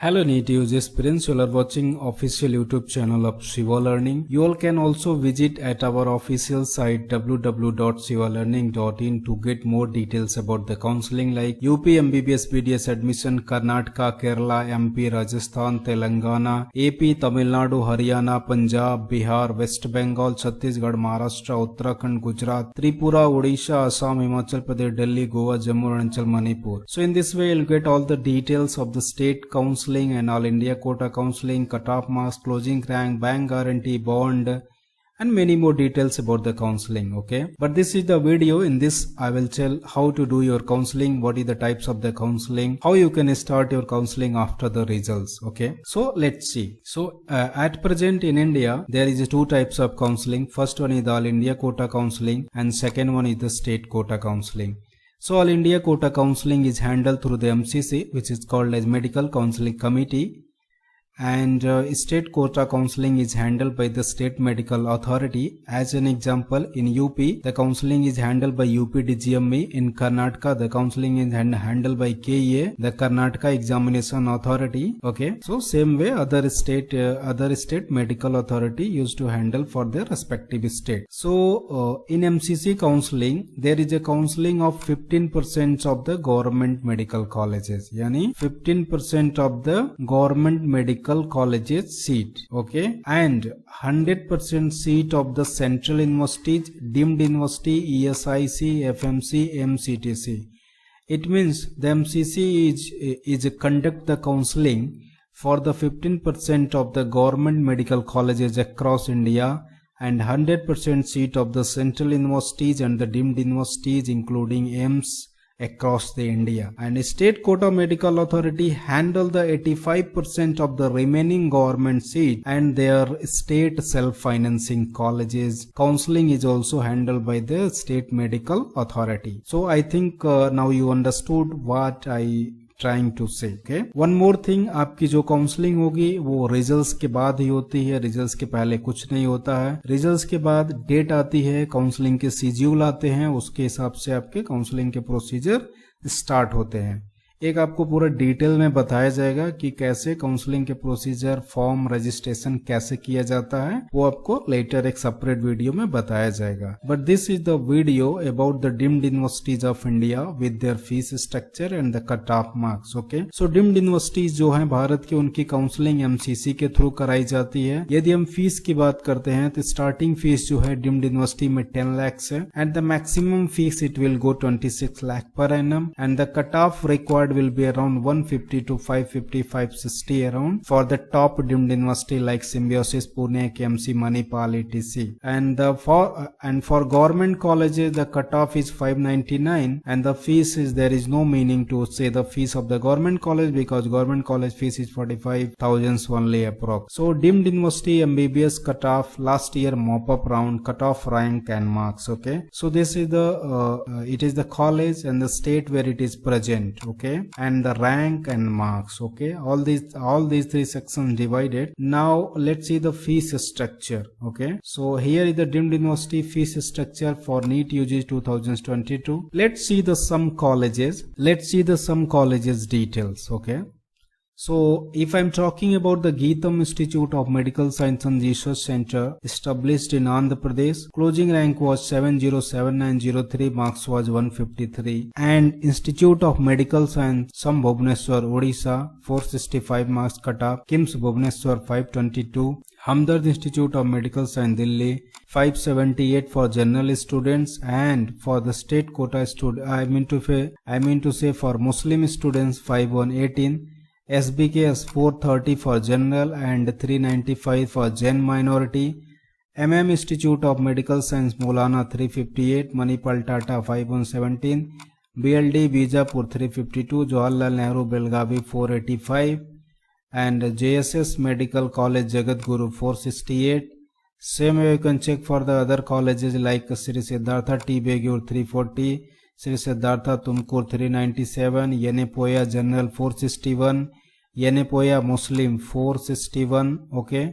Hello NEET users, parents, you are watching official YouTube channel of Shiva Learning. You all can also visit at our official site www.shivalearning.in to get more details about the counseling like UP MBBS BDS admission, Karnataka, Kerala, MP, Rajasthan, Telangana, AP, Tamilnadu, Haryana, Punjab, Bihar, West Bengal, Chhattisgarh, Maharashtra, Uttarakhand, Gujarat, Tripura, Odisha, Assam, Himachal Pradesh, Delhi, Goa, Jammu and Manipur. So in this way you'll get all the details of the state counseling and all India quota counseling, cut-off marks, closing rank, bank guarantee, bond, and many more details about the counseling. Okay, but this is the video. In this I will tell how to do your counseling, what is the types of the counseling, how you can start your counseling after the results. Okay, so let's see. So at present in India there is two types of counseling. First one is the All India quota counseling and second one is the state quota counseling. So All India quota counseling is handled through the MCC, which is called as Medical Counseling Committee, and state quota counseling is handled by the state medical authority. As an example, in UP the counseling is handled by UPDGME. In Karnataka the counseling is handled by KEA, the Karnataka Examination Authority. Okay, so same way other state medical authority used to handle for their respective state. So in MCC counseling there is a counseling of 15% of the government medical colleges, yani 15% of the government medical colleges seat, okay, and 100% seat of the central universities, deemed university, ESIC, FMC, MCTC. It means the MCC is conduct the counseling for the 15% of the government medical colleges across India and 100% seat of the central universities and the deemed universities including AIIMS across the India. And state quota medical authority handle the 85% of the remaining government seat and their state self-financing colleges. Counseling is also handled by the state medical authority. So I think now you understood what I trying to say. Okay, one more thing, आपकी जो counselling होगी वो results के बाद ही होती है, results के पहले कुछ नहीं होता है। रिजल्ट्स के बाद डेट आती है, काउंसलिंग के शेड्यूल आते हैं, उसके हिसाब से आपके काउंसलिंग के प्रोसीजर स्टार्ट होते हैं। एक आपको पूरा डिटेल में बताया जाएगा कि कैसे काउंसलिंग के प्रोसीजर, फॉर्म, रजिस्ट्रेशन कैसे किया जाता है, वो आपको लेटर एक सेपरेट वीडियो में बताया जाएगा। But this is the video about the deemed universities of India with their fees structure and the cut off marks. Okay, so deemed universities जो है भारत की, उनकी काउंसलिंग एमसीसी के थ्रू कराई जाती है। यदि हम फीस की बात करते हैं तो स्टार्टिंग फीस जो है डीम्ड यूनिवर्सिटी में 10 लाख है and the maximum fees it will go 26 lakh per annum and the cut off required will be around 150 to 550, 560 around for the top deemed university like Symbiosis, Pune, KMC, Manipal, etc. And for government colleges the cutoff is 599 and the fees is, there is no meaning to say the fees of the government college because government college fees is 45,000 only approx. So deemed university MBBS cutoff last year mop-up round, cutoff rank and marks. Okay, so this is the it is the college and the state where it is present. Okay, and the rank and marks. Okay, all these three sections divided. Now let's see the fees structure. Okay, so here is the deemed university fees structure for NEET UG 2022. Let's see the some colleges. Let's see the some colleges details. Okay, so if I'm talking about the 𝐍𝐄𝐄 Institute of Medical Science and Research Center established in Andhra Pradesh, closing rank was 707903, marks was 153, and Institute of Medical Science some Bhubaneswar, Odisha, 465 marks cut off, KIMS Bhubaneswar 522, Hamdard Institute of Medical Science Delhi 578 for general students, and for the state quota student I mean to say for Muslim students 5118, SBKS 430 for general and 395 for Jain minority, MM Institute of Medical Science Maulana 358, Manipal Tata 5117, BLD Bijapur 352, Jawaharlal Nehru Belgavi 485, and JSS Medical College Jagatguru 468. Same way you can check for the other colleges like Sri Siddhartha T Begur 340, Sri Siddhartha Tumkur 397, Yenepoya General 461, Yenepoya Muslim 461. Okay,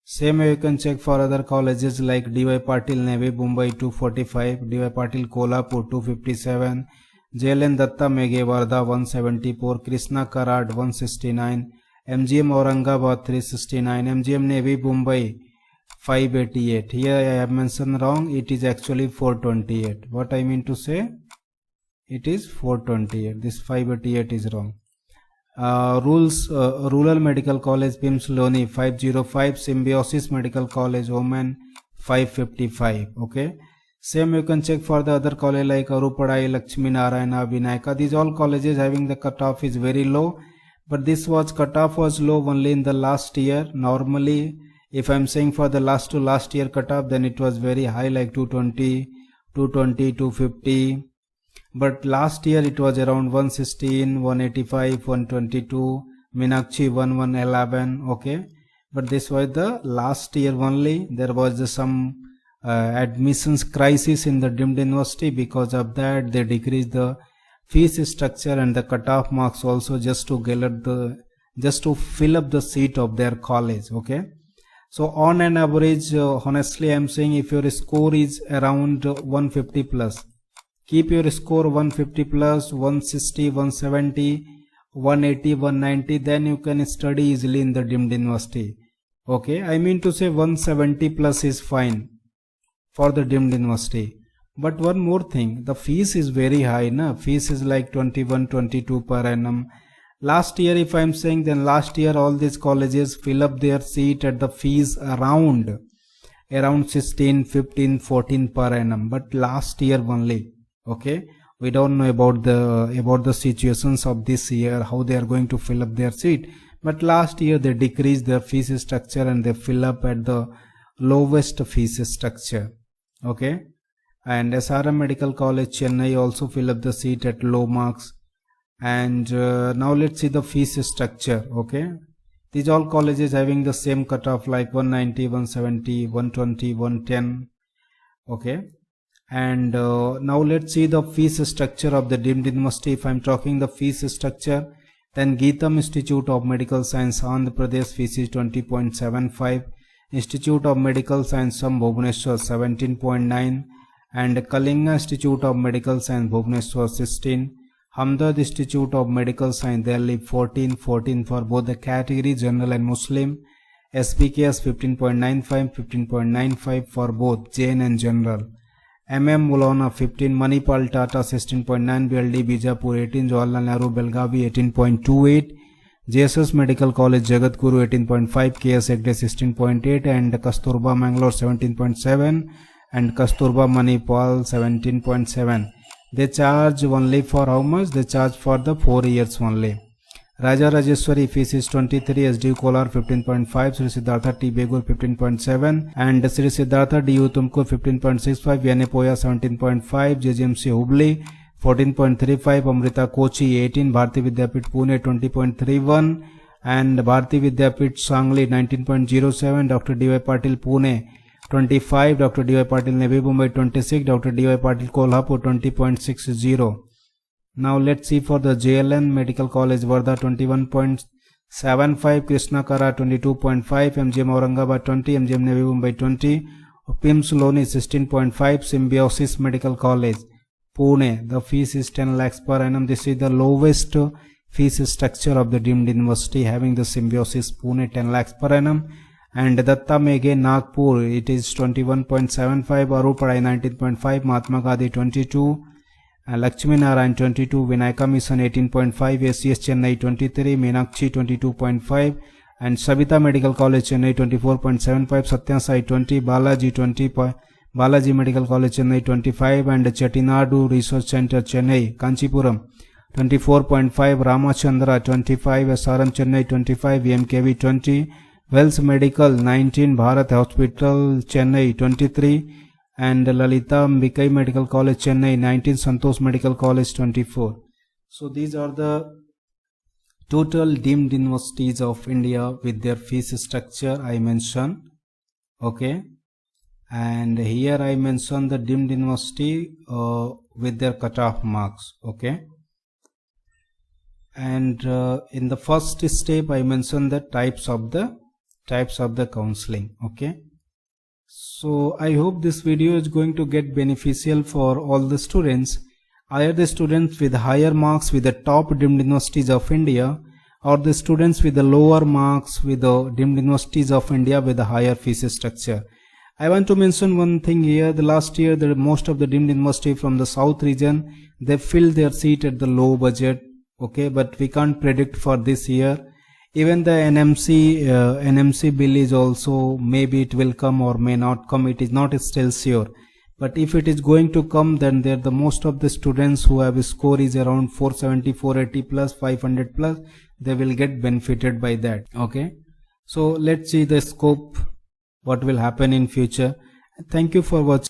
same way you can check for other colleges like DY Patil Navi Mumbai 245, DY Patil Kolhapur 257, JLN Datta Meghe Wardha 174, Krishna Karad 169, MGM Aurangabad 369, MGM Navi Mumbai 588. Here I have mentioned wrong, it is actually 428. What I mean to say, it is 428. This 588 is wrong. Rural Medical College PIMS Loni 505, Symbiosis Medical College Oman 555. Okay, same you can check for the other college like Arupadai, Lakshmi Narayana, Vinayaka. These all colleges having the cutoff is very low, but this cutoff was low only in the last year. Normally if I am saying for the last to last year cutoff, then it was very high like 220, 250. But last year it was around 116, 185, 122, Meenakshi 1111. Okay, but this was the last year only. There was some admissions crisis in the deemed university. Because of that, they decreased the fees structure and the cutoff marks also, just to fill up the seat of their college. Okay, so on an average, honestly I am saying, if your score is around 150 plus, keep your score 150 plus, 160, 170, 180, 190, then you can study easily in the deemed university. Okay, I mean to say 170 plus is fine for the deemed university. But one more thing, the fees is very high, na? Fees is like 21, 22 per annum. Last year if I am saying, then last year all these colleges fill up their seat at the fees around 16, 15, 14 per annum. But last year only. Okay, we don't know about the situations of this year, how they are going to fill up their seat. But last year they decreased their fees structure and they fill up at the lowest fees structure. Okay, and SRM Medical College Chennai also fill up the seat at low marks. And now let's see the fees structure. Okay, these all colleges having the same cutoff like 190, 170, 120, 110. Okay, and now let's see the fees structure of the deemed university. If I am talking the fees structure, then Geetham Institute of Medical Science Andhra Pradesh fees is 20.75, Institute of Medical Science Bhubaneswar 17.9, and Kalinga Institute of Medical Science Bhubaneswar 16, Hamdard Institute of Medical Science Delhi 14 for both the category general and Muslim, SBKS 15.95, 15.95 for both Jain and general, Maulana 15, Manipal Tata 16.9, BLD Bijapur 18, Jawaharlal Nehru Belgavi 18.28, JSS Medical College Jagatguru 18.5, KS Hegde 16.8, and Kasturba Mangalore 17.7, and Kasturba Manipal 17.7. They charge only for how much? They charge for the 4 years only. Raja Rajeshwari fees is 23, SDU Kolar 15.5, Sri Siddhartha T. Begur 15.7, and Sri Siddhartha DU Tumkur 15.65, Yanepoya 17.5, JGMC Hubli 14.35, Amrita Kochi 18, Bharati Vidyapit Pune 20.31, and Bharati Vidyapit Sangli 19.07, Dr. D.Y. Patil Pune 25, Dr. D.Y. Patil Navi Mumbai 26, Dr. D.Y. Patil Kolhapur 20.60. Now let's see for the JLN Medical College Wardha 21.75, Krishna Kara 22.5, MGM Aurangabad 20, MGM Navi Mumbai 20, PIMS Loni 16.5, Symbiosis Medical College Pune, the fees is 10 lakhs per annum. This is the lowest fees structure of the deemed university, having the Symbiosis Pune 10 lakhs per annum. And Datta Meghe Nagpur, it is 21.75, Arupadai 19.5, Mahatma Gandhi 22, Lakshmi Narayan 22, Vinayaka Mission 18.5, ACS Chennai 23, Meenakshi 22.5, and Sabita Medical College Chennai 24.75, Satya Sai 20, Balaji Medical College Chennai 25, and Chettinadu Research Center Chennai, Kanchipuram 24.5, Ramachandra 25, SRM Chennai 25, VMKV 20, Wells Medical 19, Bharat Hospital Chennai 23, and Lalita Ambikai Medical College Chennai 19, Santosh Medical College 24. So these are the total deemed universities of India with their fees structure I mentioned. Okay, and here I mentioned the deemed university with their cutoff marks. Okay, and in the first step I mentioned the types of the counseling. Okay, so I hope this video is going to get beneficial for all the students. Either the students with higher marks with the top deemed universities of India, or the students with the lower marks with the deemed universities of India with the higher fees structure. I want to mention one thing here. The last year, most of the deemed university from the south region, they filled their seat at the low budget. Okay, but we can't predict for this year. Even the NMC bill is also, maybe it will come or may not come. It is not still sure. But if it is going to come, then the most of the students who have a score is around 470, 480 plus, 500 plus, they will get benefited by that. Okay, so let's see the scope, what will happen in future. Thank you for watching.